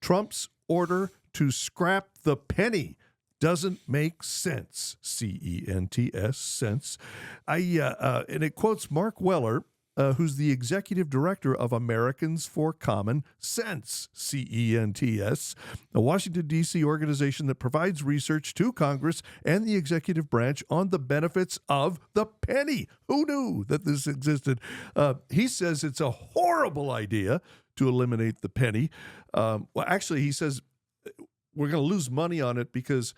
Trump's order to scrap the penny doesn't make sense. C-E-N-T-S, sense. And it quotes Mark Weller, who's the executive director of Americans for Common Sense, C-E-N-T-S, a Washington, D.C. organization that provides research to Congress and the executive branch on the benefits of the penny. Who knew that this existed? He says it's a horrible idea to eliminate the penny. Well, actually, he says we're going to lose money on it because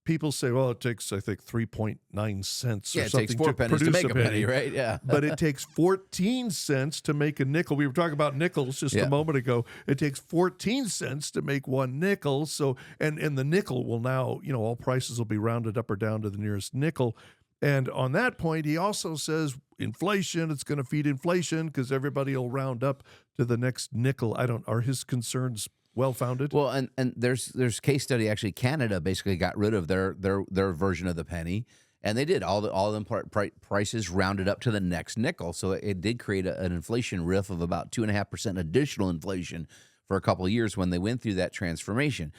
people say, well, it takes, I think, 3.9 cents or something. It takes 4 pennies to make a penny, right? Yeah. But it takes 14 cents to make a nickel. We were talking about nickels just a moment ago. It takes 14 cents to make one nickel. So, and the nickel will now, all prices will be rounded up or down to the nearest nickel. And on that point, he also says inflation, it's going to feed inflation because everybody will round up to the next nickel. Are his concerns well-founded? Well, and there's case study. Actually, Canada basically got rid of their version of the penny, and they did all them prices rounded up to the next nickel. So it did create an inflation riff of about 2.5% additional inflation for a couple of years when they went through that transformation.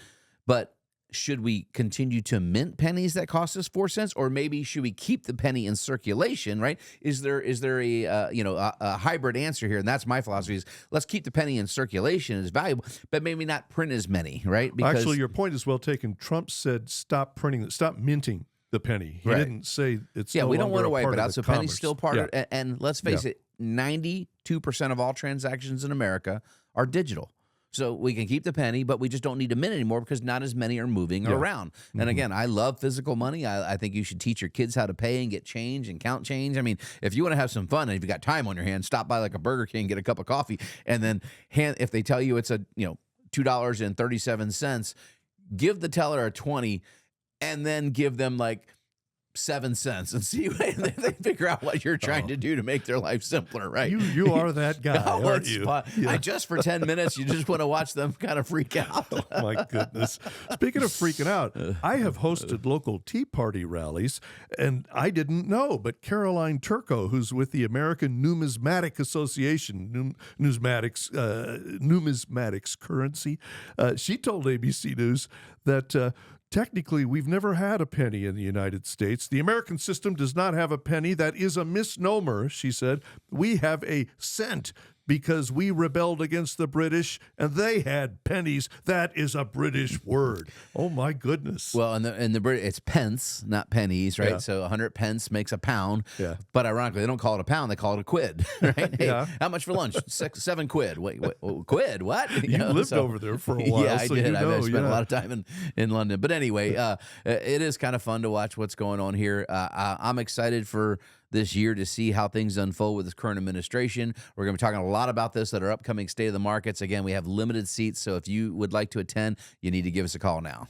But should we continue to mint pennies that cost us 4 cents, or maybe should we keep the penny in circulation? Right? Is there a hybrid answer here? And that's my philosophy: is let's keep the penny in circulation as valuable, but maybe not print as many. Right? Because actually, your point is well taken. Trump said stop minting the penny. He didn't say it's we don't want to wipe it out. So penny's still part of it. And let's face it, 92% of all transactions in America are digital. So we can keep the penny, but we just don't need to mint anymore because not as many are moving around. And again, I love physical money. I think you should teach your kids how to pay and get change and count change. I mean, if you want to have some fun and if you got time on your hands, stop by like a Burger King, get a cup of coffee, and then if they tell you it's $2.37, give the teller a 20 and then give them like 7 cents and see if they figure out what you're trying to do to make their life simpler, right? You are that guy, aren't you? Yeah. Just for 10 minutes, you just want to watch them kind of freak out. Oh, my goodness. Speaking of freaking out, I have hosted local Tea Party rallies, and I didn't know, but Caroline Turco, who's with the American Numismatic Association, numismatics currency, she told ABC News that technically, we've never had a penny in the United States. The American system does not have a penny. That is a misnomer, she said. We have a cent because we rebelled against the British and they had pennies. That is a British word. Oh, my goodness. Well, and the British, it's pence, not pennies, right? Yeah. So 100 pence makes a pound. Yeah. But ironically, they don't call it a pound. They call it a quid, right? Hey, how much for lunch? 7 quid. Wait, quid? What? You lived over there for a while. Yeah, I did. I spent a lot of time in London. But anyway, it is kind of fun to watch what's going on here. I'm excited for this year to see how things unfold with this current administration. We're going to be talking a lot about this at our upcoming State of the Markets. Again, we have limited seats, so if you would like to attend, you need to give us a call now.